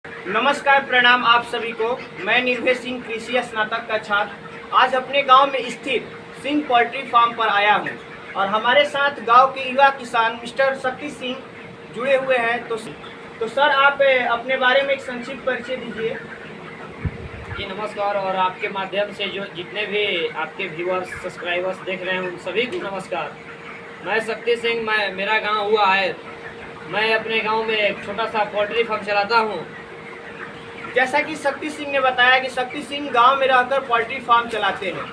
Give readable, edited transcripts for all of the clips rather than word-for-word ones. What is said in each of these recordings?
नमस्कार, प्रणाम आप सभी को। मैं निर्भय सिंह, कृषि स्नातक का छात्र, आज अपने गांव में स्थित सिंह पोल्ट्री फार्म पर आया हूं और हमारे साथ गांव के युवा किसान मिस्टर शक्ति सिंह जुड़े हुए हैं। तो सर, आप अपने बारे में एक संक्षिप्त परिचय दीजिए। जी नमस्कार। और आपके माध्यम से जो जितने भी आपके व्यूअर्स सब्सक्राइबर्स देख रहे हैं उन सभी को नमस्कार। मैं शक्ति सिंह, मेरा गांव हुआ है। मैं अपने गांव में एक छोटा सा पोल्ट्री फार्म चलाता हूं। जैसा कि शक्ति सिंह ने बताया कि शक्ति सिंह गांव में रहकर पोल्ट्री फार्म चलाते हैं।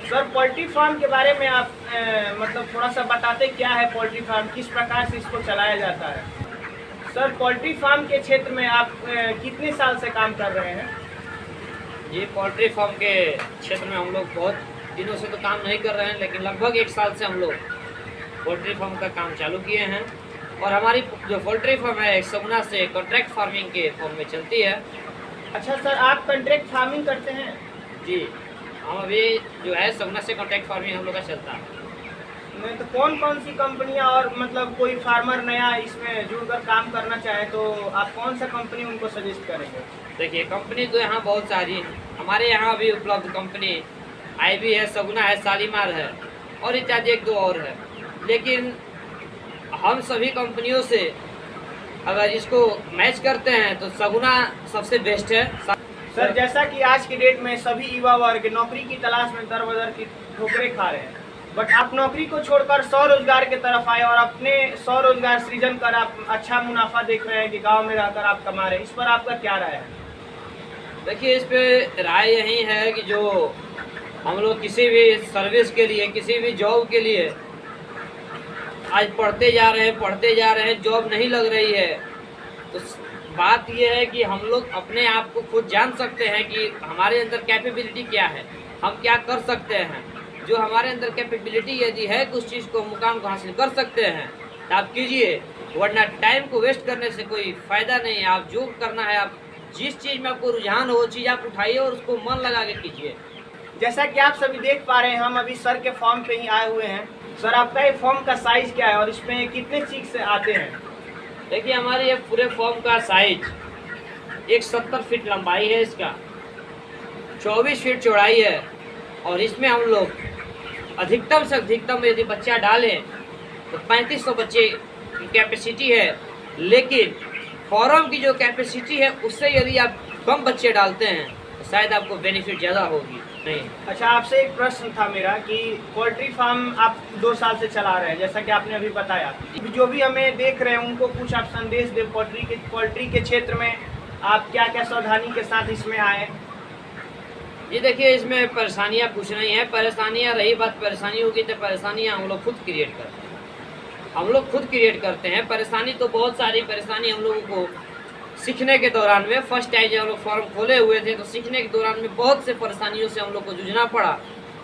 सर, पोल्ट्री फार्म के बारे में आप मतलब थोड़ा सा बताते, क्या है पोल्ट्री फार्म, किस प्रकार से इसको चलाया जाता है। सर, पोल्ट्री फार्म के क्षेत्र में आप कितने साल से काम कर रहे हैं। ये पोल्ट्री फार्म के क्षेत्र में हम लोग बहुत दिनों से तो काम नहीं कर रहे हैं, लेकिन लगभग 1 साल से हम लोग पोल्ट्री फार्म का काम चालू किए हैं। और हमारी जो पोल्ट्री फार्म है सगुना से कॉन्ट्रैक्ट फार्मिंग के फॉर्म में चलती है। अच्छा सर, आप कॉन्ट्रैक्ट फार्मिंग करते हैं। जी, हम अभी जो है सगुना से कॉन्ट्रैक्ट फार्मिंग हम लोग का चलता है। नहीं तो कौन कौन सी कंपनियां, और मतलब कोई फार्मर नया इसमें जुड़कर काम करना चाहे तो आप कौन सा कंपनी उनको सजेस्ट करेंगे। देखिए, कंपनी तो यहाँ बहुत सारी है। हमारे यहाँ भी उपलब्ध कंपनी IB है, सगुना है, शालीमार है और इत्यादि 1-2 और है। लेकिन हम सभी कंपनियों से अगर इसको मैच करते हैं तो सगुना सबसे बेस्ट है। सर, जैसा कि आज की डेट में सभी युवा वर्ग नौकरी की तलाश में दर बदर की ठोकरें खा रहे हैं, बट आप नौकरी को छोड़कर स्वरोजगार की तरफ आए और अपने स्वरोजगार सृजन कर आप अच्छा मुनाफा देख रहे हैं कि गांव में रहकर आप कमा रहे हैं। इस पर आपका क्या राय है। देखिए, इस पे राय यही है कि जो हम लोग किसी भी सर्विस के लिए, किसी भी जॉब के लिए आज पढ़ते जा रहे हैं, जॉब नहीं लग रही है, तो बात यह है कि हम लोग अपने आप को खुद जान सकते हैं कि हमारे अंदर कैपेबिलिटी क्या है, हम क्या कर सकते हैं। जो हमारे अंदर कैपेबिलिटी यदि है कि उस चीज़ को, मुकाम को हासिल कर सकते हैं तो आप कीजिए, वरना टाइम को वेस्ट करने से कोई फ़ायदा नहीं है। आप जो करना है, आप जिस चीज़ में आपको रुझान हो वो चीज़ आप उठाइए और उसको मन लगा के कीजिए। जैसा कि आप सभी देख पा रहे हैं, हम अभी सर के फॉर्म पे ही आए हुए हैं। सर, आपका ये फॉर्म का साइज क्या है और इसमें कितने चीक्स आते हैं। देखिए, हमारे ये पूरे फॉर्म का साइज एक 70 फीट लंबाई है, इसका 24 फीट चौड़ाई है। और इसमें हम लोग अधिकतम से अधिकतम यदि बच्चा डालें तो 3500 बच्चे की कैपेसिटी है। लेकिन फॉर्म की जो कैपेसिटी है उससे यदि आप कम बच्चे डालते हैं तो शायद आपको बेनिफिट ज़्यादा होगी। नहीं। अच्छा, आपसे एक प्रश्न था मेरा कि पोल्ट्री फार्म आप 2 साल से चला रहे हैं, जैसा कि आपने अभी बताया। जो भी हमें देख रहे हैं उनको कुछ आप संदेश दें, पोल्ट्री के क्षेत्र में आप क्या क्या सावधानी के साथ इसमें आए। ये देखिए, इसमें परेशानियाँ कुछ नहीं है। परेशानियाँ, रही बात परेशानी होगी तो परेशानियाँ हम लोग खुद क्रिएट करते हैं। परेशानी तो बहुत सारी परेशानी हम लोगों को सीखने के दौरान में, फर्स्ट टाइम जब हम लोग फॉर्म खोले हुए थे तो सीखने के दौरान में बहुत से परेशानियों से हम लोग को जूझना पड़ा।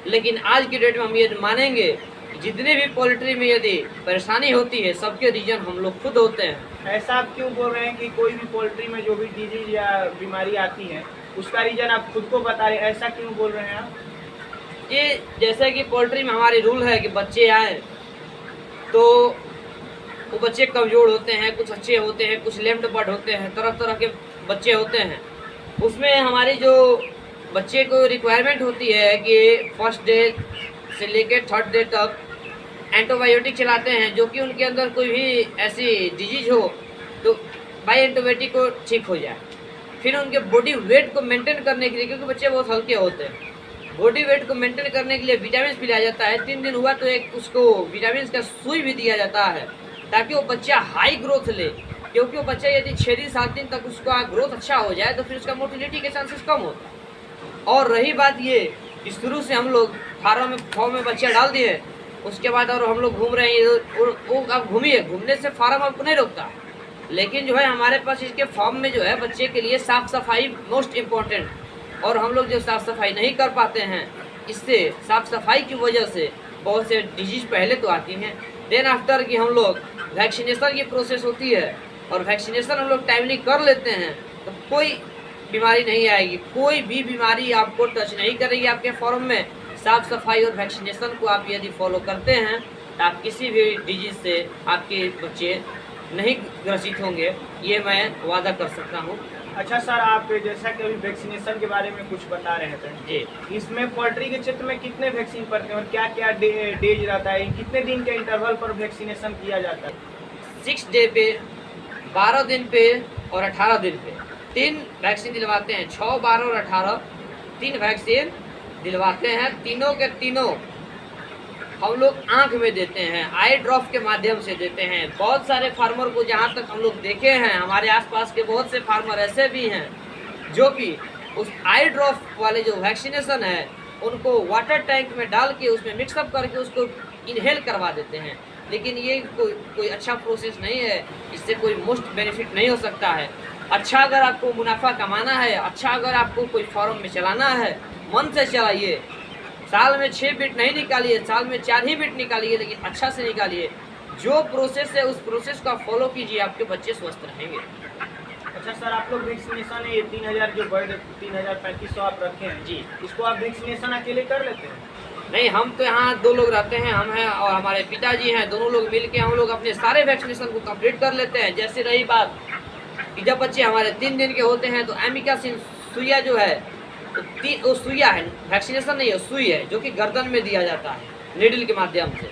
लेकिन आज की डेट में हम ये मानेंगे कि जितने भी पोल्ट्री में यदि परेशानी होती है सबके रीजन हम लोग खुद होते हैं। ऐसा आप क्यों बोल रहे हैं कि कोई भी पोल्ट्री में जो भी डिजीज या बीमारी आती है उसका रीजन आप खुद को बता रहे हैं, ऐसा क्यों बोल रहे हैं आप। ये जैसे कि पोल्ट्री में हमारी रूल है कि बच्चे आए तो वो बच्चे कमज़ोर होते हैं, कुछ अच्छे होते हैं, कुछ लेम्ड बर्ड होते हैं, तरह तरह के बच्चे होते हैं। उसमें हमारी जो बच्चे को रिक्वायरमेंट होती है कि फर्स्ट डे से लेकर 3rd डे तक एंटीबायोटिक चलाते हैं, जो कि उनके अंदर कोई भी ऐसी डिजीज हो तो बाई एंटीबायोटिक को ठीक हो जाए। फिर उनके बॉडी वेट को मेंटेन करने के लिए, क्योंकि बच्चे बहुत हल्के होते हैं, बॉडी वेट को मेंटेन करने के लिए विटामिन पिलाया जाता है। 3 दिन हुआ तो एक उसको विटामिन का सुई भी दिया जाता है ताकि वो बच्चा हाई ग्रोथ ले। क्योंकि वो बच्चा यदि 6 दिन 7 दिन तक उसका ग्रोथ अच्छा हो जाए तो फिर उसका मोटिलिटी के चांसेस कम होते हैं। और रही बात ये कि शुरू से हम लोग फार्म में बच्चा डाल दिए, उसके बाद और हम लोग घूम रहे हैं, वो आप घूमिए, घूमने से फार्म आपको नहीं रोकता। लेकिन जो है हमारे पास इसके फॉर्म में जो है बच्चे के लिए साफ़ सफाई मोस्ट इम्पॉर्टेंट, और हम लोग जो साफ़ सफाई नहीं कर पाते हैं, इससे साफ़ सफाई की वजह से बहुत से डिजीज पहले तो आती हैं। देन आफ्टर कि हम लोग वैक्सीनेशन की प्रोसेस होती है और वैक्सीनेशन हम लोग टाइमली कर लेते हैं तो कोई बीमारी नहीं आएगी, कोई भी बीमारी आपको टच नहीं करेगी आपके फॉर्म में। साफ़ सफाई और वैक्सीनेशन को आप यदि फॉलो करते हैं तो आप किसी भी डिजीज़ से आपके बच्चे नहीं ग्रसित होंगे, ये मैं वादा कर सकता हूँ। अच्छा सर, आप जैसा कि अभी वैक्सीनेशन के बारे में कुछ बता रहे थे, जी। इसमें पोल्ट्री के क्षेत्र में कितने वैक्सीन पड़ते हैं और क्या क्या डेज रहता है, कितने दिन के इंटरवल पर वैक्सीनेशन किया जाता है? 6 डे पे, 12 दिन पे और 18 दिन पे 3 वैक्सीन दिलवाते हैं। 6, 12 और 18 3 वैक्सीन दिलवाते हैं। तीनों के तीनों हम लोग आँख में देते हैं, आई ड्रॉप के माध्यम से देते हैं। बहुत सारे फार्मर को जहाँ तक हम लोग देखे हैं, हमारे आसपास के बहुत से फार्मर ऐसे भी हैं जो कि उस आई ड्रॉप वाले जो वैक्सीनेशन है उनको वाटर टैंक में डाल के उसमें मिक्सअप करके उसको इनहेल करवा देते हैं। लेकिन ये कोई अच्छा प्रोसेस नहीं है, इससे कोई मोस्ट बेनिफिट नहीं हो सकता है। अच्छा अगर आपको मुनाफा कमाना है, अच्छा अगर आपको कोई फार्म में चलाना है, मन से चलाइए। साल में 6 बिट नहीं निकालिए, साल में 4 ही बिट निकालिए, लेकिन अच्छा से निकालिए। जो प्रोसेस है उस प्रोसेस का फॉलो कीजिए, आपके बच्चे स्वस्थ रहेंगे। अच्छा सर, आप लोग वैक्सीनेशन ये 3000 जो बर्ड 3500 आप रखे हैं जी, इसको आप वैक्सीनेशन अकेले कर लेते हैं? नहीं, हम तो यहाँ 2 लोग रहते हैं, हम हैं और हमारे पिताजी हैं। दोनों लोग मिल के हम लोग अपने सारे वैक्सीनेशन को कंप्लीट कर लेते हैं। जैसे रही बात कि जब बच्चे हमारे 3 दिन के होते हैं तो एमिकासिन सुइया जो है वो सुइया है, वैक्सीनेशन नहीं है, सुई है, जो कि गर्दन में दिया जाता है नीडल के माध्यम से।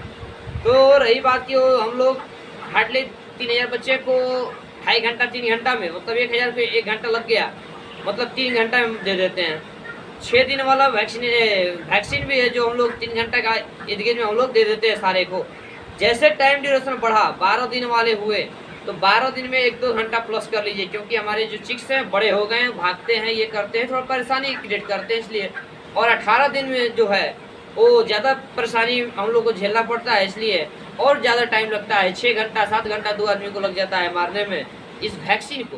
तो रही बात कि वो हम लोग हार्डली 3000 बच्चे को 2.5 घंटा 3 घंटा में, मतलब 1000 पे 1 घंटा लग गया, मतलब 3 घंटा में दे देते हैं। 6 दिन वाला वैक्सीन भी है जो हम लोग 3 घंटा का इर्द गिर्द में हम लोग दे देते हैं सारे को। जैसे टाइम ड्यूरेशन बढ़ा, 12 दिन वाले हुए तो 12 दिन में 1-2 घंटा प्लस कर लीजिए, क्योंकि हमारे जो चिक्स हैं बड़े हो गए हैं, भागते हैं, ये करते हैं, थोड़ा परेशानी क्रिएट करते हैं इसलिए। और 18 दिन में जो है वो ज़्यादा परेशानी हम लोग को झेलना पड़ता है, इसलिए और ज़्यादा टाइम लगता है। 6 घंटा 7 घंटा 2 आदमी को लग जाता है मारने में इस वैक्सीन को।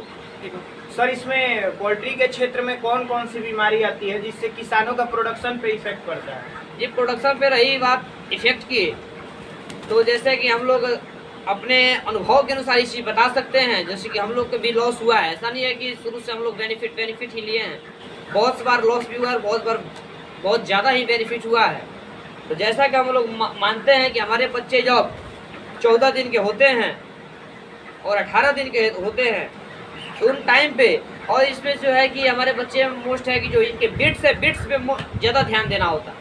सर, इसमें पोल्ट्री के क्षेत्र में कौन कौन सी बीमारी आती है जिससे किसानों का प्रोडक्शन पे इफेक्ट पड़ता है? ये प्रोडक्शन पे रही बात इफेक्ट की, तो जैसे कि हम लोग अपने अनुभव के अनुसार इस चीज़ बता सकते हैं। जैसे कि हम लोग को भी लॉस हुआ है, ऐसा नहीं है कि शुरू से हम लोग बेनिफिट ही लिए हैं। बहुत बार लॉस भी हुआ है, बहुत बार बहुत ज़्यादा ही बेनिफिट हुआ है। तो जैसा कि हम लोग मानते हैं कि हमारे बच्चे जब 14 दिन के होते हैं और 18 दिन के होते हैं उन टाइम पे, और इसमें जो है कि हमारे बच्चे मोस्ट है कि जो इनके बिट्स है, बिट्स पे ज़्यादा ध्यान देना होता है।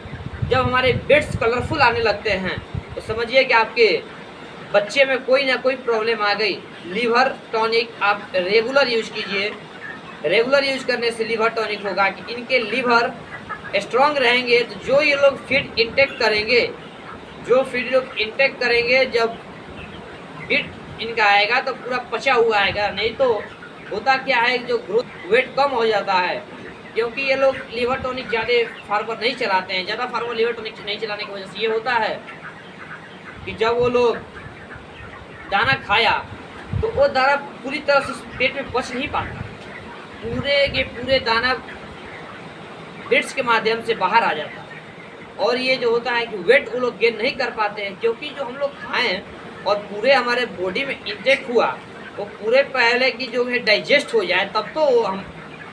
जब हमारे बिट्स कलरफुल आने लगते हैं तो समझिए कि आपके बच्चे में कोई ना कोई प्रॉब्लम आ गई। लीवर टॉनिक आप रेगुलर यूज कीजिए। रेगुलर यूज करने से लीवर टॉनिक होगा कि इनके लीवर स्ट्रांग रहेंगे। तो जो ये लोग फीड इंटेक करेंगे, जब बिट इनका आएगा तो पूरा पचा हुआ आएगा। नहीं तो होता क्या है, जो ग्रोथ वेट कम हो जाता है, क्योंकि ये लोग लीवर टॉनिक ज़्यादा फार्मर नहीं चलाते हैं। ज़्यादा फार्मर लीवर टॉनिक नहीं चलाने की वजह से ये होता है कि जब वो लोग दाना खाया तो वो दाना पूरी तरह से पेट में पच नहीं पाता, पूरे के पूरे दाना बिट्स के माध्यम से बाहर आ जाता है। और ये जो होता है कि वेट वो लोग गेन नहीं कर पाते हैं, क्योंकि जो हम लोग खाएं और पूरे हमारे बॉडी में इंटेक हुआ वो पूरे पहले की जो है डाइजेस्ट हो जाए तब तो हम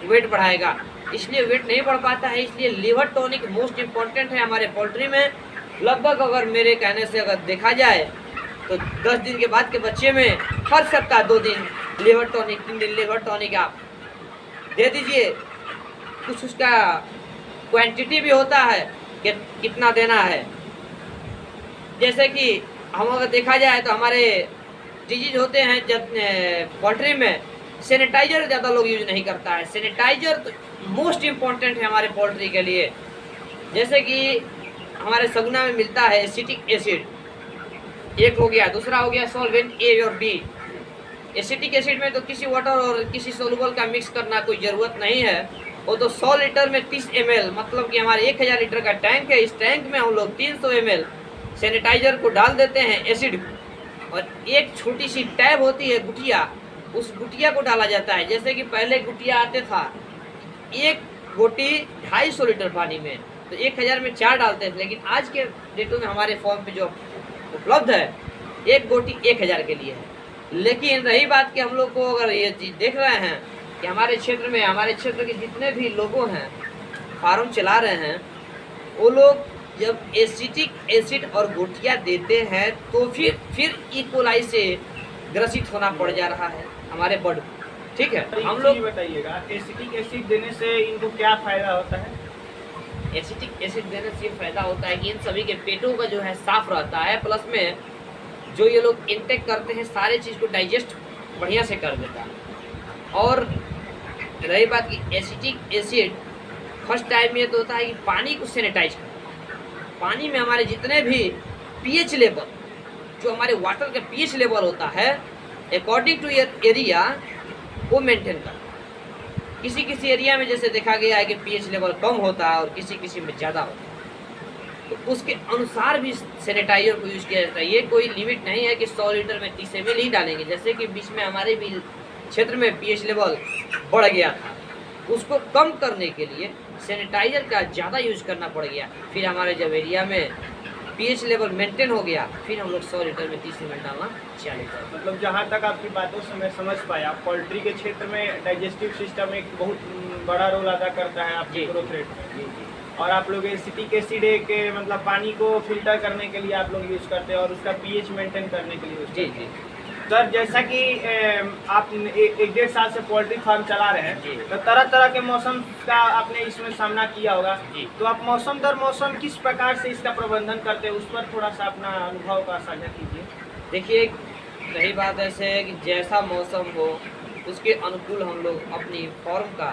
वेट बढ़ाएगा, इसलिए वेट नहीं बढ़ पाता है। इसलिए लीवर टॉनिक मोस्ट इम्पॉर्टेंट है हमारे पोल्ट्री में। लगभग अगर मेरे कहने से अगर देखा जाए तो 10 दिन के बाद के बच्चे में हर सप्ताह 2 दिन लीवर टॉनिक, 3 दिन लीवर टॉनिक आप दे दीजिए। कुछ उसका क्वांटिटी भी होता है कि कितना देना है। जैसे कि हम अगर देखा जाए तो हमारे डिजीज होते हैं जब पोल्ट्री में सैनिटाइजर ज़्यादा लोग यूज नहीं करता है। सैनिटाइजर तो मोस्ट इम्पॉर्टेंट है हमारे पोल्ट्री के लिए। जैसे कि हमारे सगुना में मिलता है एसिटिक एसिड, एक हो गया, दूसरा हो गया सॉल्वेंट ए और बी। एसिटिक एसिड में तो किसी वाटर और किसी सोलुबल का मिक्स करना कोई ज़रूरत नहीं है। वो तो 100 लीटर में 30 ml, मतलब कि हमारे 1000 लीटर का टैंक है। इस टैंक में हम लोग 300 ml सैनिटाइजर को डाल देते हैं, एसिड, और एक छोटी सी टैब होती है गुटिया, उस गुटिया को डाला जाता है। जैसे कि पहले गुटिया आते था, एक गोटी 250 लीटर पानी में, तो 1000 में 4 डालते थे। लेकिन आज के डेटों में हमारे फॉर्म पे जो उपलब्ध है, एक गोटी 1000 के लिए है। लेकिन रही बात कि हम लोग को अगर ये चीज़ देख रहे हैं कि हमारे क्षेत्र के जितने भी लोगों हैं फार्म चला रहे हैं, वो लोग जब एसिटिक एसिड और गोटिया देते हैं तो फिर इकोलाई से ग्रसित होना पड़ जा रहा है हमारे बर्ड को। ठीक है। हम हम लोग लोग बताइएगा, एसिटिक एसिड देने से इनको क्या फायदा होता है? एसिटिक एसिड देने से ये फायदा होता है कि इन सभी के पेटों का जो है साफ रहता है, प्लस में जो ये लोग इंटेक करते हैं सारे चीज़ को डाइजेस्ट बढ़िया से कर देता है। और रही बात की एसिटिक एसिड, फर्स्ट टाइम में तो होता है कि पानी को सैनिटाइज करता है। पानी में हमारे जितने भी पीएच लेवल, जो हमारे वाटर का पीएच लेवल होता है अकॉर्डिंग टू एरिया, वो मेंटेन करता है। किसी किसी एरिया में जैसे देखा गया है कि पीएच लेवल कम होता है और किसी किसी में ज़्यादा होता है, तो उसके अनुसार भी सैनिटाइजर को यूज़ किया जाता है। ये कोई लिमिट नहीं है कि 100 लीटर में 30 ml ही डालेंगे। जैसे कि बीच में हमारे भी क्षेत्र में पीएच लेवल बढ़ गया था, उसको कम करने के लिए सैनिटाइजर का ज़्यादा यूज करना पड़ गया। फिर हमारे जब एरिया में पीएच लेवल मेंटेन हो गया, फिर हम लोग 100 लीटर में 30 ml डालना चालू कर। मतलब जहाँ तक आपकी बातों से मैं समझ पाया, पोल्ट्री के क्षेत्र में डाइजेस्टिव सिस्टम एक बहुत बड़ा रोल अदा करता है आपके जी। ग्रोथ रेट में। जी जी और आप लोग एसिटिक एसिड के मतलब पानी को फिल्टर करने के लिए आप लोग यूज़ करते हैं और उसका पीएच मेंटेन करने के लिए यूज़ जी करते हैं। जी सर, जैसा कि आप एक डेढ़ साल से पोल्ट्री फार्म चला रहे जी। हैं, तो तरह तरह के मौसम का आपने इसमें सामना किया होगा। जी। तो आप मौसम दर मौसम किस प्रकार से इसका प्रबंधन करते हैं, उस पर थोड़ा सा अपना अनुभव का साझा कीजिए। देखिए, रही बात ऐसे है कि जैसा मौसम हो उसके अनुकूल हम लोग अपनी फार्म का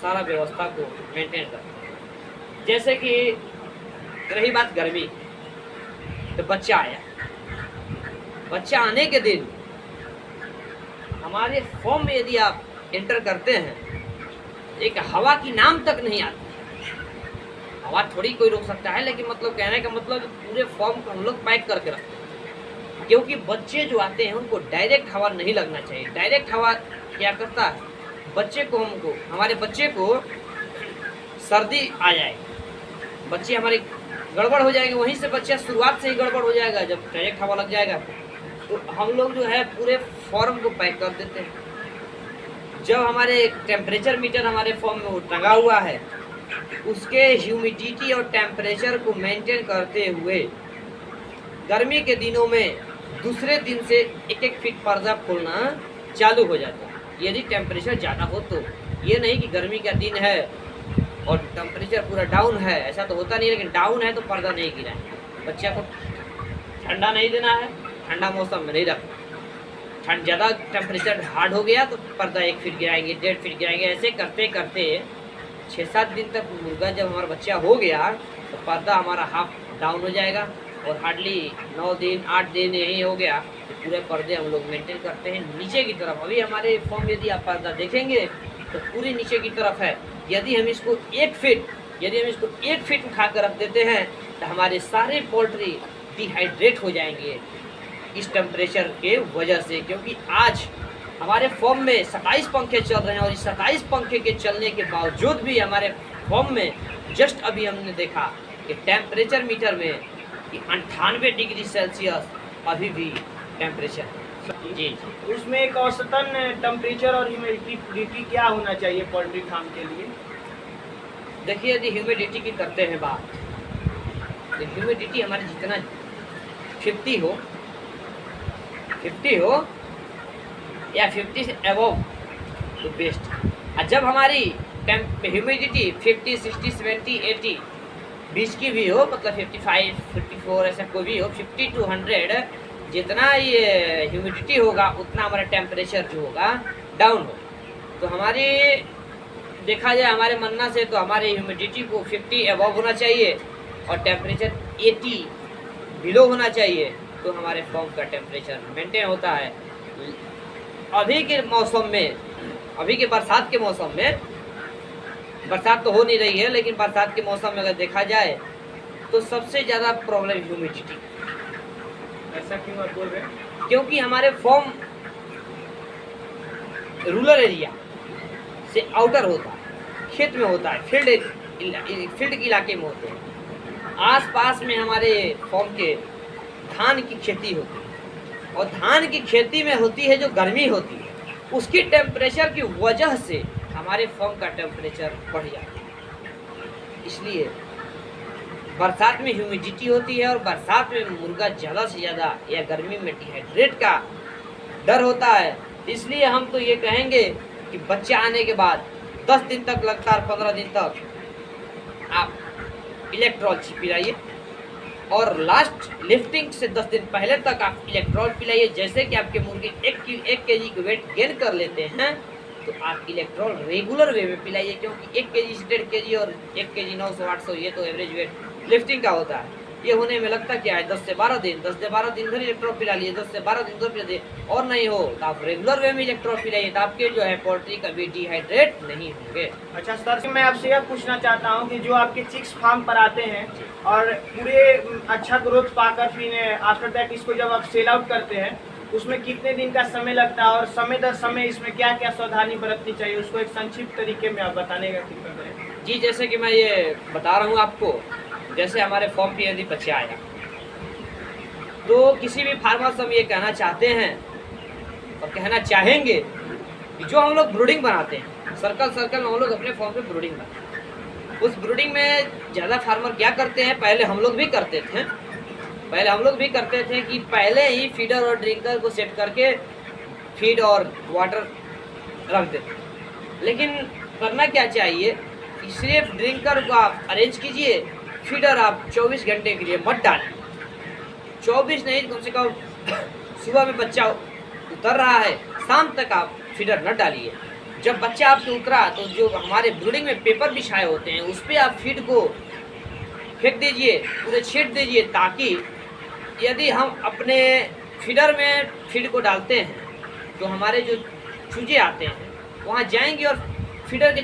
सारा व्यवस्था को मेंटेन करते हैं। जैसे कि रही बात गर्मी, तो बच्चा आया, बच्चा आने के दिन हमारे फॉर्म में यदि आप एंटर करते हैं, एक हवा की नाम तक नहीं आती। हवा थोड़ी कोई रोक सकता है, लेकिन मतलब कहने का मतलब पूरे फॉर्म को हम लोग पैक करके रखते हैं, क्योंकि बच्चे जो आते हैं उनको डायरेक्ट हवा नहीं लगना चाहिए। डायरेक्ट हवा क्या करता है, बच्चे को हमारे बच्चे को सर्दी आ जाएगी, बच्चे हमारे गड़बड़ हो जाएंगे, वहीं से बच्चा शुरुआत से ही गड़बड़ हो जाएगा जब डायरेक्ट हवा लग जाएगा। तो हम लोग जो है पूरे फॉर्म को पैक कर देते हैं। जब हमारे टेम्परेचर मीटर हमारे फॉर्म में वो टंगा हुआ है, उसके ह्यूमिडिटी और टेम्परेचर को मेंटेन करते हुए गर्मी के दिनों में दूसरे दिन से 1-1 फीट पर्दा खोलना चालू हो जाता है, यदि टेम्परेचर ज़्यादा हो तो। ये नहीं कि गर्मी का दिन है और टेम्परेचर पूरा डाउन है, ऐसा तो होता नहीं, लेकिन डाउन है तो पर्दा नहीं गिराएं। बच्चा को ठंडा नहीं देना है, ठंडा मौसम में नहीं रखना। ठंड ज़्यादा टेम्परेचर हार्ड हो गया तो पर्दा 1 फीट गिराएंगे, 1.5 फीट गिराएंगे। ऐसे करते करते 6-7 दिन तक मुर्गा जब हमारा बच्चा हो गया तो पर्दा हमारा हाफ डाउन हो जाएगा, और हार्डली 9 दिन 8 दिन यही हो गया तो पूरे पर्दे हम लोग मेंटेन करते हैं नीचे की तरफ। अभी हमारे फॉर्म यदि आप पर्दा देखेंगे तो पूरी नीचे की तरफ है। यदि हम इसको 1 फीट उठा कर रख देते हैं तो हमारे सारे पोल्ट्री डिहाइड्रेट हो जाएंगे इस टेम्परेचर के वजह से। क्योंकि आज हमारे फॉर्म में 27 पंखे चल रहे हैं, और इस 27 पंखे के चलने के बावजूद भी हमारे फॉर्म में जस्ट अभी हमने देखा कि टेम्परेचर मीटर में 98 डिग्री सेल्सियस अभी भी टेम्परेचर है। जी जी। उसमें एक औसतन टेम्परेचर और ह्यूमिडिटी क्या होना चाहिए पोल्ट्री फार्म के लिए? देखिए, यदि ह्यूमिडिटी की करते हैं बात, तो ह्यूमिडिटी हमारी जितना 50 हो या 50 से अबव तो बेस्ट। और जब हमारी ह्यूमिडिटी 50, 60, 70, 80 20 की भी हो, मतलब 55, 54 ऐसा कोई भी हो, 50 to 100 जितना ये ह्यूमिडिटी होगा उतना हमारा टेम्परेचर जो होगा डाउन हो। तो हमारे देखा जाए हमारे मानना से तो हमारे ह्यूमिडिटी को 50 अबव होना चाहिए और टेम्परेचर 80 बिलो होना चाहिए, तो हमारे फॉर्म का टेम्परेचर मेंटेन होता है। अभी के मौसम में, अभी के बरसात के मौसम में, बरसात तो हो नहीं रही है, लेकिन बरसात के मौसम में अगर देखा जाए तो सबसे ज़्यादा प्रॉब्लम ह्यूमिडिटी। ऐसा क्यों आप बोल रहे हैं? क्योंकि हमारे फॉर्म रूरल एरिया से आउटर होता है, खेत में होता है, फील्ड के इलाके में होते हैं। आसपास में हमारे फॉर्म के धान की खेती होती है, और धान की खेती में होती है जो गर्मी होती है, उसकी टेम्परेचर की वजह से हमारे फॉर्म का टेम्परेचर बढ़ जाता है। इसलिए बरसात में ह्यूमिडिटी होती है, और बरसात में मुर्गा ज़्यादा से ज़्यादा या गर्मी में डिहाइड्रेट का डर होता है। इसलिए हम तो ये कहेंगे कि बच्चा आने के बाद 10 दिन तक लगातार 15 दिन तक आप इलेक्ट्रॉल पिलाइए और लास्ट लिफ्टिंग से 10 दिन पहले तक आप इलेक्ट्रॉल पिलाइए। जैसे कि आपके मुर्गे 1 केजी का वेट गेन कर लेते हैं तो आप इलेक्ट्रॉल रेगुलर वे में पिलाइए, क्योंकि 1 केजी से 1.5 केजी और 1 केजी 900-800 ये तो एवरेज वेट लिफ्टिंग का होता है। ये होने में लगता क्या है 10 से 12 दिन, 10 से 12 दिन भर इलेक्ट्रॉल पिला लिए, 10 से 12 दिन उधर पिला दिए, और नहीं हो तो आप रेगुलर वे में इलेक्ट्रॉल पिलाइए, तो आपके जो है पोल्ट्री कभी डिहाइड्रेट नहीं होंगे। अच्छा सर, मैं आपसे यह पूछना चाहता हूँ कि जो आपके चिक्स फार्म पर आते हैं और पूरे अच्छा ग्रोथ पाकर फिर आफ्टर दैट इसको जब आप सेल आउट करते हैं उसमें कितने दिन का समय लगता है और समय दर समय इसमें क्या क्या सावधानी बरतनी चाहिए, उसको एक संक्षिप्त तरीके में आप बताने का कृपया करें। जी, जैसे कि मैं ये बता रहा हूँ आपको, जैसे हमारे फॉर्म पे यदि बच्चा आया तो किसी भी फार्मर से हम ये कहना चाहते हैं और कहना चाहेंगे कि जो हम लोग ब्रूडिंग बनाते हैं सर्कल में हम लोग अपने फॉर्म पे ब्रूडिंग बनाते हैं, उस ब्रूडिंग में ज़्यादा फार्मर क्या करते हैं, पहले हम लोग भी करते थे कि पहले ही फीडर और ड्रिंकर को सेट करके फीड और वाटर रख देते। लेकिन करना क्या चाहिए कि सिर्फ ड्रिंकर को आप अरेंज कीजिए, फीडर आप 24 घंटे के लिए मत डालिए। 24 नहीं, कम से कम सुबह में बच्चा उतर रहा है शाम तक आप फीडर न डालिए। जब बच्चा आपके उतरा तो जो हमारे ब्रूडिंग में पेपर बिछाए होते हैं उस पर आप फीड को फेंक दीजिए, पूरे छीट दीजिए, ताकि यदि हम अपने फीडर में फीड को डालते हैं तो हमारे जो चूजे आते हैं वहाँ जाएंगे और फीडर के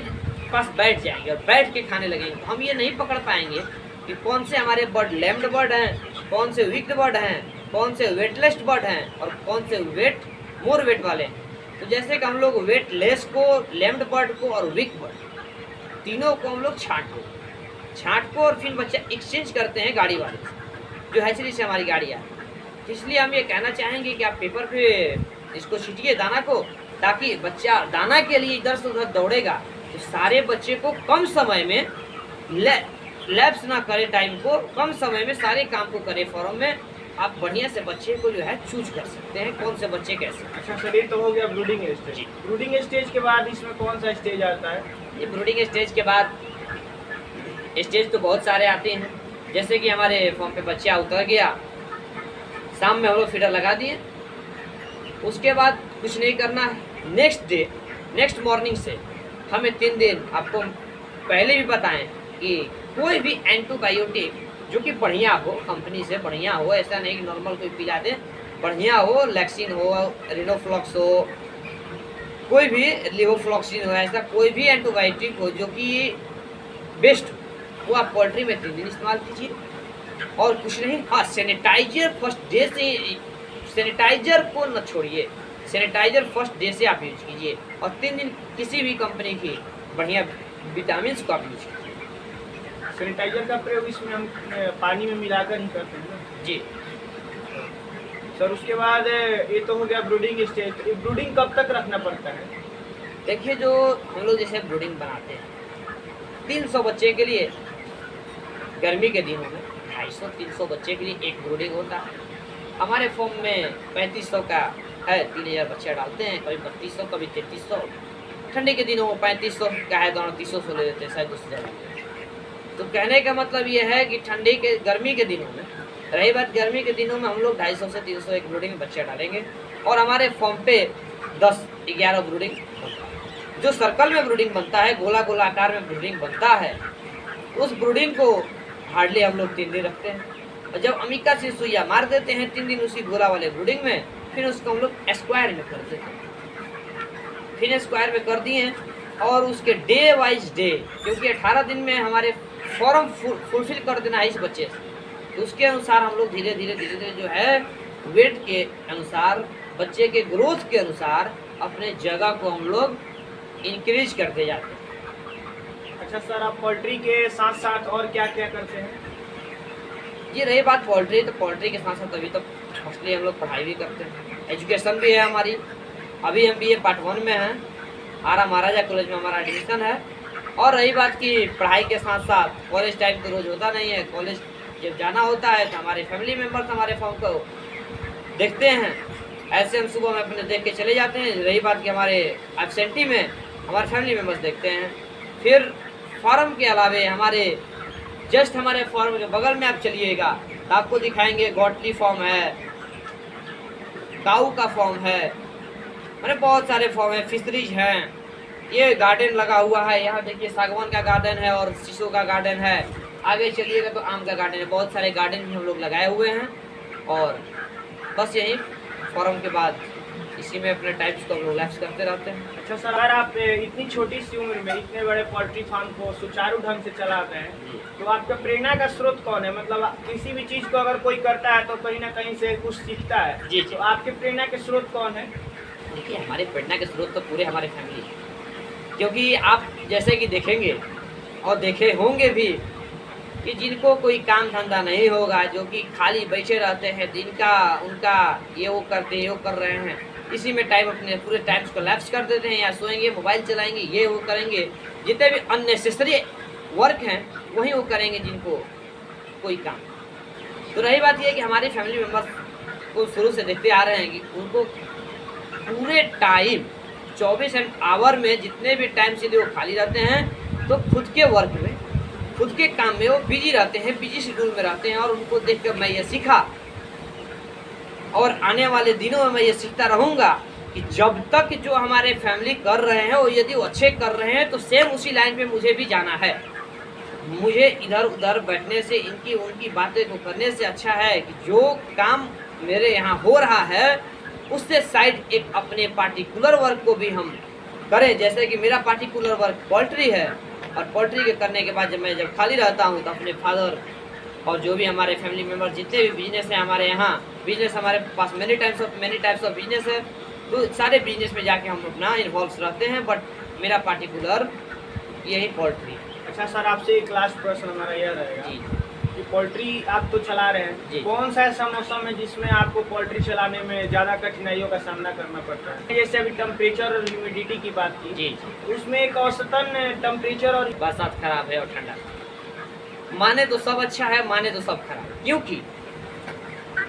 पास बैठ जाएंगे और बैठ के खाने लगेंगे। तो हम ये नहीं पकड़ पाएंगे कि कौन से हमारे बर्ड लैम्ड बर्ड हैं, कौन से वीक बर्ड हैं, कौन से वेटलेस बर्ड हैं और कौन से मोर वेट वाले हैं। तो जैसे कि हम लोग वेटलेस को, लैम्ड बर्ड को और वीक बर्ड तीनों को हम लोग छांट को और फिर बच्चा एक्सचेंज करते हैं गाड़ी वाले से, जो हैचरी से हमारी गाड़ी आती है। इसलिए हम ये कहना चाहेंगे कि आप पेपर पे इसको छीटिए दाना को, ताकि बच्चा दाना के लिए इधर से उधर दौड़ेगा तो सारे बच्चे को कम समय में लैप्स ना करे, टाइम को कम समय में सारे काम को करे फॉर्म में। आप बढ़िया से बच्चे को जो है चूज कर सकते हैं कौन से बच्चे कैसे। अच्छा सर, ये तो हो गया ब्रूडिंग स्टेज। ब्रूडिंग स्टेज के बाद इसमें कौन सा स्टेज आता है? ये ब्रूडिंग स्टेज के बाद स्टेज तो बहुत सारे आते हैं। जैसे कि हमारे फॉर्म पे बच्चा उतर गया, शाम में हम लोग फीडर लगा दिए, उसके बाद कुछ नहीं करना है। नेक्स्ट मॉर्निंग से हमें 3 दिन आपको पहले भी बताएं कि कोई भी एंटीबायोटिक जो कि बढ़िया हो, कंपनी से बढ़िया हो, ऐसा नहीं कि नॉर्मल कोई पिला दे, बढ़िया हो, लैक्सिन हो, रिनोफ्लॉक्स हो, कोई भी लिवोफ्लॉक्सिन हो, ऐसा कोई भी एंटीबायोटिक हो जो कि बेस्ट हो, वो आप पोल्ट्री में 3 दिन इस्तेमाल कीजिए। और कुछ नहीं, हाँ, सैनिटाइजर फर्स्ट डे से, सैनिटाइजर को न छोड़िए, सैनिटाइजर फर्स्ट डे से आप यूज कीजिए और 3 दिन किसी भी कंपनी की बढ़िया विटामिन को आप यूज कीजिए। सैनिटाइजर का प्रयोग इसमें हम पानी में मिलाकर ही करते हैं ना? जी सर, उसके बाद ये तो हो गया ब्रूडिंग स्टेज। ब्रूडिंग कब तक रखना पड़ता है? देखिए, जो हम लोग जैसे ब्रूडिंग बनाते हैं 300 बच्चे के लिए, गर्मी के दिनों में 250-300 बच्चे के लिए एक ब्रूडिंग होता है। हमारे फॉर्म में 3500 का है, 3000 बच्चे डालते हैं, कभी 3200, कभी 3300। ठंडी के दिनों में 3500 का है, दोनों 300 ले लेते हैं, शायद उससे ज़्यादा। तो कहने का मतलब ये है कि गर्मी के दिनों में, रही बात गर्मी के दिनों में, हम लोग 250 से 300 एक ब्रूडिंग में बच्चे डालेंगे और हमारे फॉर्म पे 10-11 ब्रूडिंग बनता है। जो सर्कल में ब्रूडिंग बनता है, गोला गोला आकार में ब्रूडिंग बनता है, उस ब्रूडिंग को हार्डली हम लोग 3 दिन रखते हैं और जब अमिका से सुइया मार देते हैं 3 दिन उसी गोला वाले ब्रूडिंग में, फिर उसको हम लोग स्क्वायर में कर देते हैं। फिर स्क्वायर में कर दिए और उसके डे वाइज डे, क्योंकि 18 दिन में हमारे फॉर्म फुलफिल कर देना है इस बच्चे से, तो उसके अनुसार हम लोग धीरे धीरे जो है वेट के अनुसार, बच्चे के ग्रोथ के अनुसार अपने जगह को हम लोग इंक्रीज करते जाते हैं। अच्छा सर, आप पोल्ट्री के साथ साथ और क्या क्या करते हैं? ये रही बात पोल्ट्री, तो पोल्ट्री के साथ साथ अभी तो मोस्टली हम लोग पढ़ाई भी करते हैं, एजुकेशन भी है हमारी। अभी हम BA पार्ट 1 में हैं, आरा महाराजा कॉलेज में हमारा एडमिशन है। और रही बात की पढ़ाई के साथ साथ कॉलेज टाइम तो रोज़ होता नहीं है, कॉलेज जब जाना होता है तो हमारे फैमिली मेम्बर्स हमारे फॉर्म को देखते हैं ऐसे हम सुबह में अपने देख के चले जाते हैं। रही बात कि हमारे एब्सेंटी में हमारे फैमिली मेम्बर्स देखते हैं। फिर फार्म के अलावे हमारे फार्म के बगल में आप चलिएगा तो आपको दिखाएंगे गॉटली फॉर्म है, काऊ का फॉर्म है, मैंने बहुत सारे फॉर्म है, फिशरीज हैं। ये गार्डन लगा हुआ है, यहाँ देखिए सागवान का गार्डन है और शीशो का गार्डन है। आगे चलिएगा तो आम का गार्डन है। बहुत सारे गार्डन भी हम लोग लगाए हुए हैं और बस यही फॉर्म के बाद इसी में अपने टाइप्स को हम लोग लैप्स करते रहते हैं। अच्छा सर, अगर आप इतनी छोटी सी उम्र में इतने बड़े पोल्ट्री फार्म को सुचारू ढंग से चलाते हैं तो आपका प्रेरणा का स्रोत कौन है? मतलब किसी भी चीज़ को अगर कोई करता है तो कहीं ना कहीं से कुछ सीखता है। जी। तो आपके प्रेरणा के स्रोत कौन है? देखिए, हमारे प्रेरणा के स्रोत तो पूरे हमारे फैमिली है, क्योंकि आप जैसे कि देखेंगे और देखे होंगे भी कि जिनको कोई काम धंधा नहीं होगा, जो कि खाली बैठे रहते हैं, दिन का उनका ये वो कर रहे हैं, इसी में टाइम अपने पूरे टाइम्स को लैप्स कर देते हैं, या सोएंगे, मोबाइल चलाएंगे, ये वो करेंगे। जितने भी अननेसेसरी वर्क हैं वही वो करेंगे जिनको कोई काम। तो रही बात ये कि हमारे फैमिली मेम्बर्स को शुरू से देखते आ रहे हैं कि उनको पूरे टाइम 24 आवर में जितने भी टाइम से वो खाली रहते हैं तो खुद के वर्क में, खुद के काम में वो बिजी रहते हैं, बिजी शेड्यूल में रहते हैं। और उनको देखकर मैं ये सीखा और आने वाले दिनों में मैं ये सीखता रहूँगा कि जब तक जो हमारे फैमिली कर रहे हैं वो यदि वो अच्छे कर रहे हैं तो सेम उसी लाइन पे मुझे भी जाना है। मुझे इधर उधर बैठने से, इनकी उनकी बातें को करने से अच्छा है कि जो काम मेरे यहाँ हो रहा है उससे साइड एक अपने पार्टिकुलर वर्क को भी हम करें। जैसे कि मेरा पार्टिकुलर वर्क पोल्ट्री है और पोल्ट्री के करने के बाद जब खाली रहता हूँ तो अपने फादर और जो भी हमारे फैमिली मेम्बर जितने भी बिजनेस हैं हमारे यहाँ, बिजनेस हमारे पास मैनी टाइप्स ऑफ बिजनेस है, तो सारे बिजनेस में जाके हम अपना इन्वॉल्व रहते हैं। बट मेरा पार्टिकुलर यही पोल्ट्री है। अच्छा सर, आपसे एक लास्ट प्रश्न हमारा यह रहेगा जी कि पोल्ट्री आप तो चला रहे हैं, कौन सा ऐसा मौसम है जिसमें आपको पोल्ट्री चलाने में ज़्यादा कठिनाइयों का सामना करना पड़ता है? जैसे अभी टेम्परेचर और ह्यूमिडिटी की बात की जी, उसमें एक औसतन टेम्परेचर और बरसात खराब है और ठंडा, माने तो सब अच्छा है, माने तो सब खराब। क्योंकि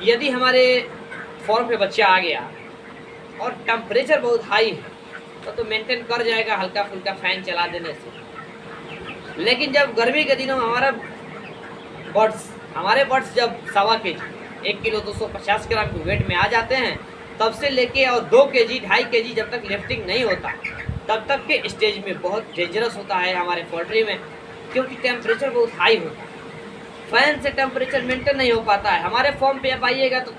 यदि हमारे फॉर्म पे बच्चा आ गया और टेम्परेचर बहुत हाई है तो मेंटेन कर जाएगा हल्का फुल्का फैन चला देने से। लेकिन जब गर्मी के दिनों में हमारे बर्ड्स जब 1.25 kg 1 किलो 250 ग्राम के वेट में आ जाते हैं, तब से लेके और 2 kg 2.5 kg जब तक लिफ्टिंग नहीं होता तब तक के स्टेज में बहुत डेंजरस होता है हमारे पोल्ट्री में, क्योंकि टेम्परेचर बहुत हाई होता है। फैन से टेम्परेचर मेंटेन नहीं हो पाता है। हमारे फॉर्म पे आप आइएगा तो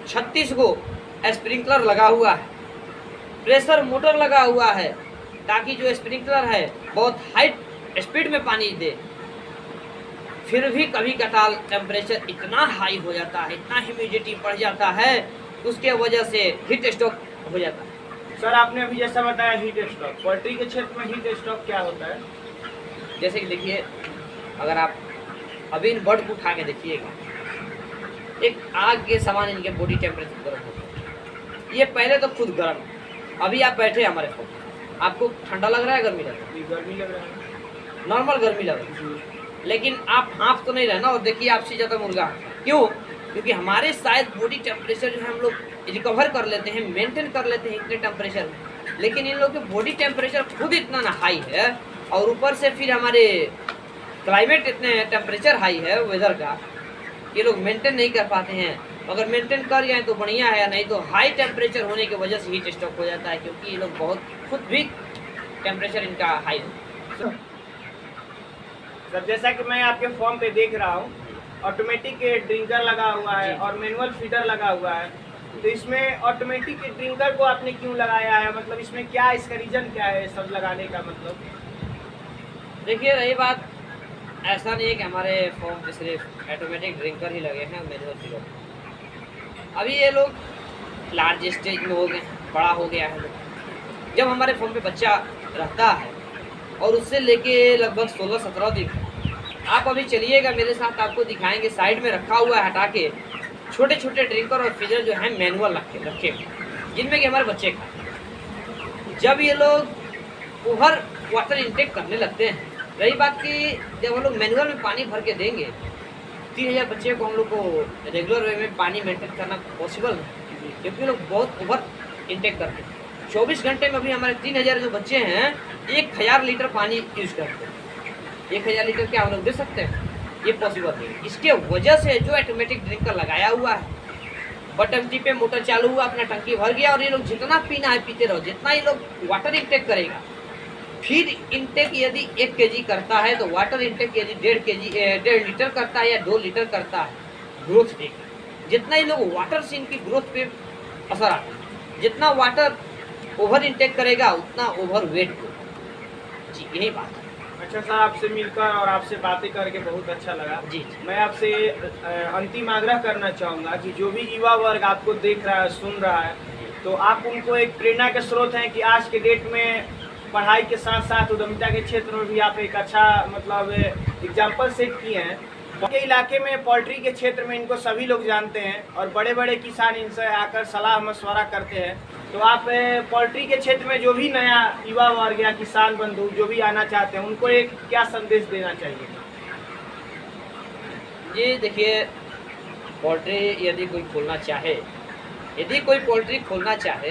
36 गो स्प्रिंकलर लगा हुआ है, प्रेशर मोटर लगा हुआ है, ताकि जो स्प्रिंकलर है बहुत हाई स्पीड में पानी दे। फिर भी कभी कताल टेम्परेचर इतना हाई हो जाता है, इतना ह्यूमिडिटी बढ़ जाता है, उसके वजह से हीट स्ट्रोक हो जाता है। सर आपने अभी जैसा बताया हीट स्ट्रोक, पोल्ट्री के क्षेत्र में हीट स्ट्रोक क्या होता है? जैसे कि देखिए, अगर आप अभी इन बर्ड को उठा के देखिएगा, एक आग के समान इनके बॉडी टेम्परेचर गर्म होता है। ये पहले तो खुद गर्म, अभी आप बैठे हमारे फोन, आपको ठंडा लग रहा है, गर्मी लग रहा है? गर्मी लग रहा है, नॉर्मल गर्मी लग रहा है, लेकिन आप हाँफ तो नहीं रहना। और देखिए आपसे ज़्यादा मुर्गा, क्यों? क्योंकि हमारे शायद बॉडी टेम्परेचर जो है हम लोग रिकवर कर लेते हैं, मेंटेन कर लेते हैं इतने टेम्परेचर में, लेकिन इन लोगों के बॉडी टेम्परेचर खुद इतना ना हाई है और ऊपर से फिर हमारे क्लाइमेट इतने टेम्परेचर हाई है वेदर का, ये लोग मेंटेन नहीं कर पाते हैं। अगर मेंटेन कर जाए तो बढ़िया है, नहीं तो हाई टेम्परेचर होने की वजह से हीट स्ट्रोक हो जाता है, क्योंकि ये लोग बहुत खुद भी टेम्परेचर इनका हाई है। सर जैसा कि मैं आपके फॉर्म पे देख रहा हूँ, ऑटोमेटिक ड्रिंकर लगा हुआ है और मैनुअल फीडर लगा हुआ है, तो इसमें ऑटोमेटिक ड्रिंकर को आपने क्यों लगाया है? मतलब इसमें क्या, इसका रीज़न क्या है सब लगाने का? मतलब देखिए, रही बात, ऐसा नहीं है कि हमारे फॉर्म पे सिर्फ ऑटोमेटिक ड्रिंकर ही लगे हैं, मैनुअल फीडर। अभी ये लोग लार्ज स्टेज में हो गए, बड़ा हो गया है लोग। जब हमारे फॉर्म पे बच्चा रहता है और उससे लेके लगभग 16-17 दिन, आप अभी चलिएगा मेरे साथ, आपको दिखाएंगे साइड में रखा हुआ है हटा के छोटे छोटे ड्रिंकर और फीडर जो है मैनुअल रखे जिनमें कि हमारे बच्चे खाते। जब ये लोग ओवर वाटर इंटेक करने लगते हैं, रही बात कि जब हम लोग मैनुअल में पानी भर के देंगे, 3000 बच्चे को हम लोग को रेगुलर वे में पानी मेंटेन करना पॉसिबल है। क्योंकि लोग बहुत ओवर इंटेक करते हैं। 24 घंटे में अभी हमारे 3000 जो बच्चे हैं 1000 लीटर पानी यूज करते हैं। 1000 लीटर क्या हम लोग दे सकते हैं? ये पॉसिबल नहीं। इसके वजह से जो ऑटोमेटिक ड्रिंकर लगाया हुआ है, बटन टिपे मोटर चालू हुआ, अपना टंकी भर गया और ये लोग जितना पीना है पीते रहो। जितना ये लोग वाटर इंटेक करेगा, फीड इंटेक यदि 1 kg करता है तो वाटर इंटेक यदि 1.5 लीटर करता है या 2 लीटर करता है, ग्रोथ देगा। जितना ये लोग वाटर से इनकी ग्रोथ पे असर आता है, जितना वाटर ओवर इंटेक करेगा उतना ओवर वेट होगा। जी यही बात है। अच्छा सर, आपसे मिलकर और आपसे बातें करके बहुत अच्छा लगा। जी जी। मैं आपसे अंतिम आग्रह करना चाहूँगा कि जो भी युवा वर्ग आपको देख रहा है, सुन रहा है, तो आप उनको एक प्रेरणा के स्रोत हैं कि आज के डेट में पढ़ाई के साथ साथ उद्यमिता के क्षेत्र में भी आप एक अच्छा मतलब एग्जाम्पल सेट किए हैं। के इलाके में पोल्ट्री के क्षेत्र में इनको सभी लोग जानते हैं और बड़े बड़े किसान इनसे आकर सलाह मशवरा करते हैं। तो आप पोल्ट्री के क्षेत्र में जो भी नया युवा वर्ग या किसान बंधु जो भी आना चाहते हैं उनको एक क्या संदेश देना चाहिए? ये देखिए, पोल्ट्री यदि कोई खोलना चाहे,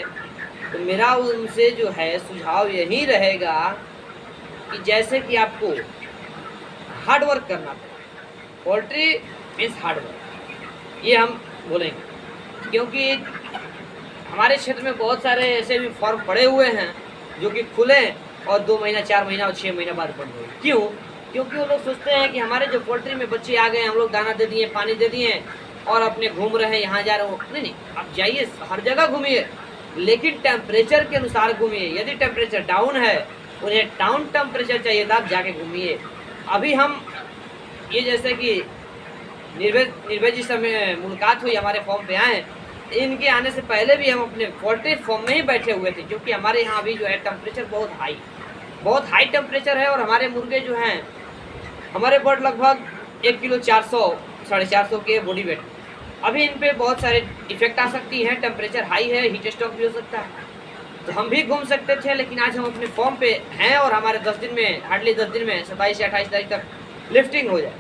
तो मेरा उनसे जो है सुझाव यही रहेगा कि जैसे कि आपको हार्ड वर्क करना पड़े। पोल्ट्री मीन्स हार्ड वर्क, ये हम बोलेंगे, क्योंकि हमारे क्षेत्र में बहुत सारे ऐसे भी फॉर्म पड़े हुए हैं जो कि खुले और 2 महीना, 4 महीना और 6 महीना बाद बंद हुए। क्यों? क्योंकि वो लोग सोचते हैं कि हमारे जो पोल्ट्री में बच्चे आ गए, हम लोग दाना दे दिए, पानी दे दिए और अपने घूम रहे हैं, यहाँ जा रहे हो। नहीं, आप जाइए, हर जगह घूमिए, लेकिन टेम्परेचर के अनुसार घूमिए। यदि टेम्परेचर डाउन है, उन्हें डाउन टेम्परेचर चाहिए था, आप जाके घूमिए। अभी हम ये जैसे कि निर्भय जी से मुलाकात हुई, हमारे फॉर्म पे आए। इनके आने से पहले भी हम अपने पोल्ट्री फॉर्म में ही बैठे हुए थे, क्योंकि हमारे यहाँ अभी जो है टेम्परेचर बहुत हाई टेम्परेचर है और हमारे मुर्गे जो हैं, हमारे बर्ड लगभग 1 किलो 400 साढ़े 400 के बॉडी वेट। अभी इन पे बहुत सारे इफेक्ट आ सकती हैं, टेम्परेचर हाई है, हीट स्ट्रोक भी हो सकता है। तो हम भी घूम सकते थे, लेकिन आज हम अपने फॉर्म पे हैं और हमारे 10 दिन में, हार्डली 10 दिन में 27 से 28 तारीख तक लिफ्टिंग हो जाए।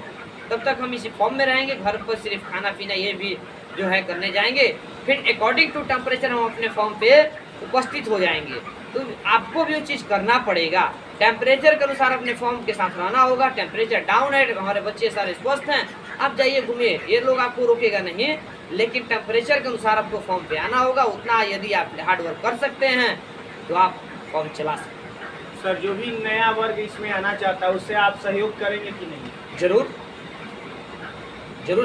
तब तक हम इसी फॉर्म में रहेंगे। घर पर सिर्फ खाना पीना ये भी जो है करने जाएंगे, फिर अकॉर्डिंग टू टेम्परेचर हम अपने फॉर्म पे उपस्थित हो जाएंगे। तो आपको भी वो चीज़ करना पड़ेगा, टेम्परेचर के अनुसार अपने फॉर्म के साथ रहना होगा। टेम्परेचर डाउन है, हमारे बच्चे सारे स्वस्थ हैं, आप जाइए घूमिए, ये लोग आपको रोकेगा नहीं, लेकिन टेम्परेचर के अनुसार आपको फॉर्म पे आना होगा। उतना यदि आप हार्ड वर्क कर सकते हैं तो आप फॉर्म चला सकते हैं। सर, जो भी नया वर्ग इसमें आना चाहता है उससे आप सहयोग करेंगे कि नहीं? जरूर।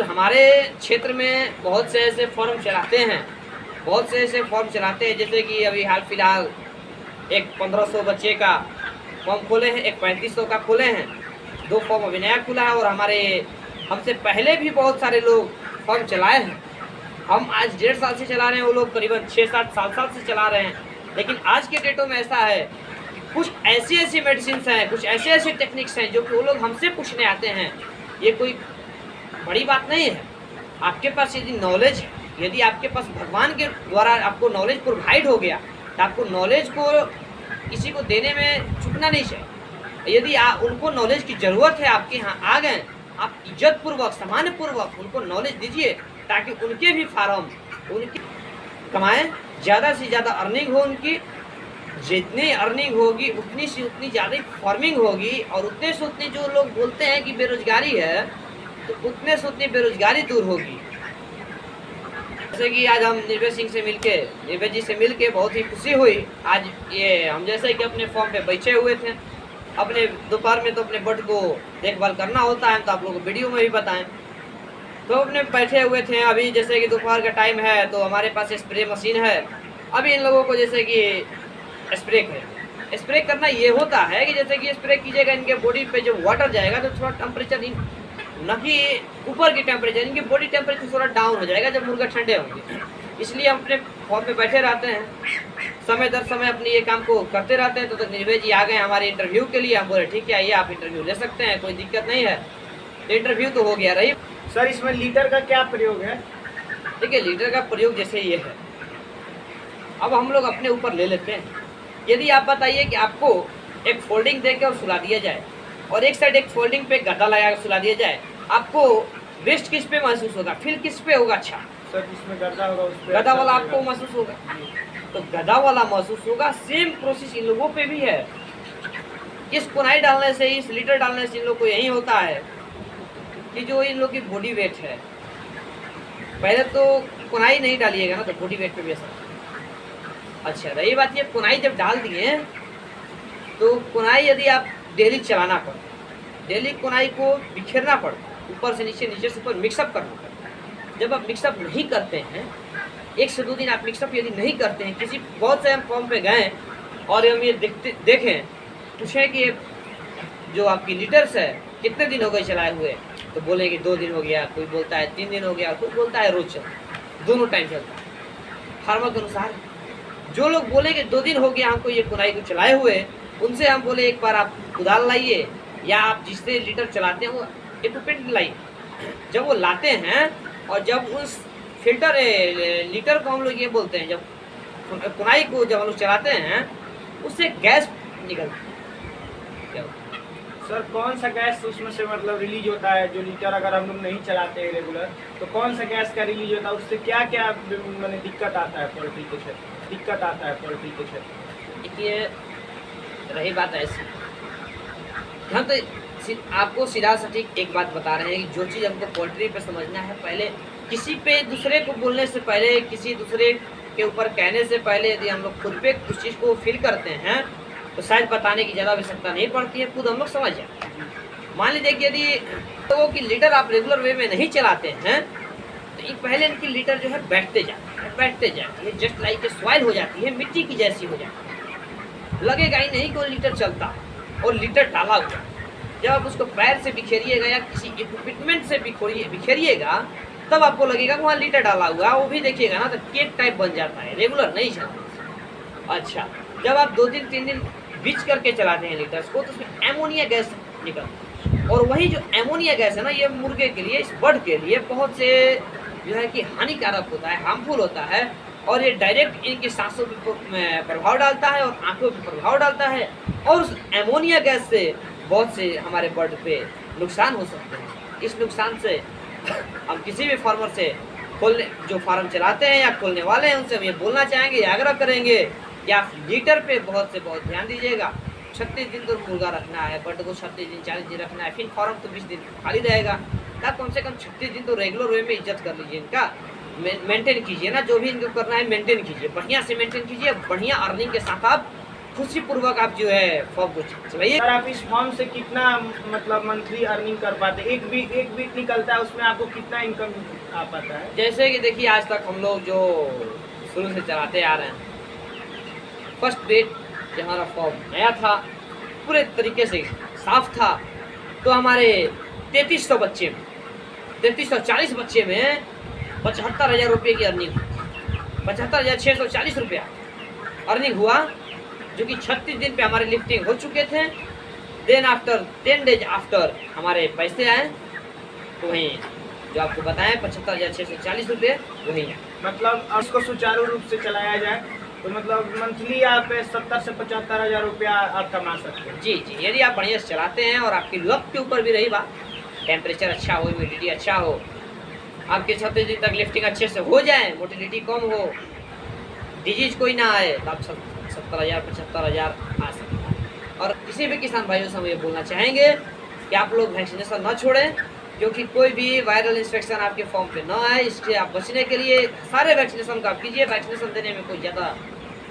हमारे क्षेत्र में बहुत से ऐसे फॉर्म चलाते हैं, जैसे कि अभी हाल फिलहाल एक 1500 बच्चे का फॉर्म खोले हैं, एक 3500 का खोले हैं, 2 फॉर्म अभी नया खुला है। और हमसे पहले भी बहुत सारे लोग फॉर्म चलाए हैं। हम आज 1.5 साल से चला रहे हैं, वो लोग करीबन 6-7 साल से चला रहे हैं। लेकिन आज के डेटों में ऐसा है कि कुछ ऐसी मेडिसिन हैं, कुछ ऐसे टेक्निक्स हैं जो कि वो लोग हमसे पूछने आते हैं। ये कोई बड़ी बात नहीं है। आपके पास यदि नॉलेज है, यदि आपके पास भगवान के द्वारा आपको नॉलेज प्रोवाइड हो गया, तो आपको नॉलेज को किसी को देने में चूकना नहीं चाहिए। यदि उनको नॉलेज की ज़रूरत है, आपके यहाँ आ गए, आप इज्जतपूर्वक, सम्मानपूर्वक उनको नॉलेज दीजिए, ताकि उनके भी फार्म उनकी कमाएँ, ज़्यादा से ज़्यादा अर्निंग हो उनकी। जितनी अर्निंग होगी उतनी से उतनी ज़्यादा फार्मिंग होगी, और उतने से उतनी जो लोग बोलते हैं कि बेरोजगारी है, तो उतने से उतनी बेरोजगारी दूर होगी। जैसे कि आज हम निर्भय जी से मिलके बहुत ही खुशी हुई। आज ये हम जैसे कि अपने फॉर्म पे बैठे हुए थे, अपने दोपहर में तो अपने बर्ड को देखभाल करना होता है, तो आप लोगों को वीडियो में भी बताएं। तो अपने बैठे हुए थे, अभी जैसे कि दोपहर का टाइम है, तो हमारे पास स्प्रे मशीन है। अभी इन लोगों को जैसे कि स्प्रे करना ये होता है कि जैसे कि स्प्रे कीजिएगा, इनके बॉडी पे जब वाटर जाएगा तो थोड़ा टेम्परेचर, न कि ऊपर की टेम्परेचर, इनकी बॉडी टेम्परेचर थोड़ा डाउन हो जाएगा जब मुर्गा ठंडे होंगे। इसलिए हम अपने फॉर्म पे बैठे रहते हैं, समय दर समय अपने ये काम को करते रहते हैं। तो निर्भय जी आ गए हमारे इंटरव्यू के लिए। हम बोले ठीक है, आइए आप इंटरव्यू ले सकते हैं, कोई दिक्कत नहीं है। तो इंटरव्यू तो हो गया। रही सर, इसमें लीटर का क्या प्रयोग है? देखिए, लीटर का प्रयोग जैसे ये है, अब हम लोग अपने ऊपर ले लेते हैं। यदि आप बताइए कि आपको एक फोल्डिंग दे के और सुला दिया जाए, और एक साइड एक फोल्डिंग पे गद्दा लगा कर सुला दिया जाए, आपको बेस्ट किस पे महसूस होगा, फील किस पे होगा अच्छा? सर जिसमें गद्दा होगा उस पे गदा वाला अच्छा आपको रहेगा। महसूस होगा, जी। तो गदा वाला महसूस होगा। सेम प्रोसेस इन लोगों पे भी है। इस कुनाई डालने से, इस लीटर डालने से इन लोग को यही होता है कि जो इन लोग की बॉडी वेट है, पहले तो कुनाई नहीं डालिएगा ना तो बॉडी वेट पे भी असर। अच्छा, रही बात ये, कुनाई जब डाल दिए तो कुनाई यदि आप डेली चलाना पड़ता, डेली कुनाई को बिखेरना पड़ता, ऊपर से नीचे, नीचे से ऊपर मिक्सअप करना पड़ता। जब आप मिक्सअप नहीं करते हैं, 1 से 2 दिन आप मिक्सअप यदि नहीं करते हैं, किसी बहुत से हम फॉर्म पे गए और हम ये देखें, पूछें कि जो आपकी लीटर्स है कितने दिन हो गए चलाए हुए, तो बोलेंगे 2 दिन हो गया, कोई बोलता है 3 दिन हो गया, कोई बोलता है रोज चल, दोनों टाइम चलता है फार्मर के अनुसार। जो लोग बोलेंगे 2 दिन हो गया हमको ये कुनाई को चलाए हुए, उनसे हम बोले एक बार आप कुदाल लाइए या आप जिससे लीटर चलाते हैं वो इक्विपमेंट लाइए। जब वो लाते हैं और जब उस फिल्टर लीटर को हम लोग ये बोलते हैं, जब कुनाई को जब हम लोग चलाते हैं उससे गैस निकलती है। सर कौन सा गैस उसमें से मतलब रिलीज होता है, जो लीटर अगर हम लोग नहीं चलाते हैं रेगुलर, तो कौन सा गैस का रिलीज होता है, उससे क्या क्या मैंने दिक्कत आता है पोल्ट्री के क्षेत्र, दिक्कत आता है पोल्ट्री के क्षेत्र? देखिए, रही बात ऐसी, हम तो आपको सीधा सटीक एक बात बता रहे हैं कि जो चीज़ हमको पोल्ट्री पे समझना है, पहले किसी पे दूसरे को बोलने से पहले, किसी दूसरे के ऊपर कहने से पहले यदि हम लोग खुद पे उस चीज़ को फील करते हैं तो शायद बताने की ज़्यादा आवश्यकता नहीं पड़ती है, खुद हम लोग समझ जाते हैं। मान लीजिए कि यदि लोगों की लीटर आप रेगुलर वे में नहीं चलाते हैं तो ये पहले इनकी लीटर जो है बैठते जाती है, जस्ट लाइक ए सॉइल हो जाती है, मिट्टी की जैसी हो जाती है, लगेगा ही नहीं कोई लीटर चलता और लीटर डाला हुआ। जब आप उसको पैर से बिखेरिएगा या किसी इक्विपमेंट से बिखेरिएगा तब आपको लगेगा वहाँ लीटर डाला हुआ, वो भी देखिएगा ना तो केक टाइप बन जाता है, रेगुलर नहीं चलता। अच्छा, जब आप 2 दिन 3 दिन बीच करके चलाते हैं लीटर्स को तो उसमें एमोनिया गैस निकलती है, और वही जो एमोनिया गैस है ना, ये मुर्गे के लिए, इस बर्ड के लिए बहुत से जो है कि हानिकारक होता है, हार्मफुल होता है, और ये डायरेक्ट इनकी सांसों पर प्रभाव डालता है और आंखों पर प्रभाव डालता है, और उस एमोनिया गैस से बहुत से हमारे बर्ड पे नुकसान हो सकते हैं। इस नुकसान से हम किसी भी फार्मर से जो फार्म चलाते हैं या खोलने वाले हैं उनसे हम ये बोलना चाहेंगे या आग्रह करेंगे कि आप लीटर पे बहुत से बहुत ध्यान दीजिएगा। 36 दिन तो मुर्गा रखना है, बर्ड को 36 दिन 40 दिन रखना है, फिर फार्म तो 20 दिन खाली रहेगा, तब कम से कम 36 दिन तो रेगुलर वे में इज्जत कर लीजिए, इनका मेंटेन कीजिए ना, जो भी इनको करना है मेंटेन कीजिए, बढ़िया से मेंटेन कीजिए, बढ़िया अर्निंग के साथ आप खुशीपूर्वक आप जो है फॉर्म को चलाइए। सर आप इस फॉर्म से कितना मतलब मंथली अर्निंग कर पाते हैं? एक वीक निकलता है, उसमें आपको कितना इनकम आ पाता है? जैसे कि देखिए, आज तक हम लोग जो शुरू से चलाते आ रहे हैं, फर्स्ट बेट जब हमारा फॉर्म नया था, पूरे तरीके से साफ था, तो हमारे 3300 बच्चे में 3340 बच्चे में 75,000 रुपये की अर्निंग हुई, 75,640 रुपया अर्निंग हुआ, जो कि 36 दिन पे हमारे लिफ्टिंग हो चुके थे। देन आफ्टर 10 डेज आफ्टर हमारे पैसे आए, तो वहीं जो आपको बताएं 75,640 रुपये वहीं आए। मतलब अब इसको सुचारू रूप से चलाया जाए तो मतलब मंथली आप 70 से 75,000 रुपया आप कमा सकते हैं। जी, यदि आप बढ़िया से चलाते हैं और आपकी लक के ऊपर भी रही बात, टेम्परेचर अच्छा हो, ह्यूमिडिटी अच्छा हो, आपके 36 दिन तक लिफ्टिंग अच्छे से हो जाए, मोटिलिटी कम हो, डिजीज कोई ना आए, तो आप 70,000 75,000 आ सकते हैं। और किसी भी किसान भाइयों से हम ये बोलना चाहेंगे कि आप लोग वैक्सीनेशन न छोड़ें, क्योंकि कोई भी वायरल इन्फेक्शन आपके फॉर्म पे न आए, इससे आप बचने के लिए सारे वैक्सीनेशन का आप कीजिए। वैक्सीनेशन देने में कोई ज़्यादा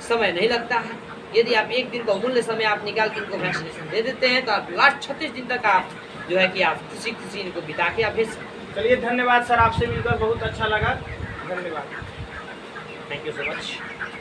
समय नहीं लगता है। यदि आप एक दिन का अमूल्य समय आप निकाल के इनको वैक्सीनेशन दे देते हैं तो आप लास्ट 36 दिन तक आप जो है कि आप खुशी इनको बिता के आप भेज सकते हैं। चलिए धन्यवाद सर, आपसे मिलकर बहुत अच्छा लगा, धन्यवाद। Thank you so much.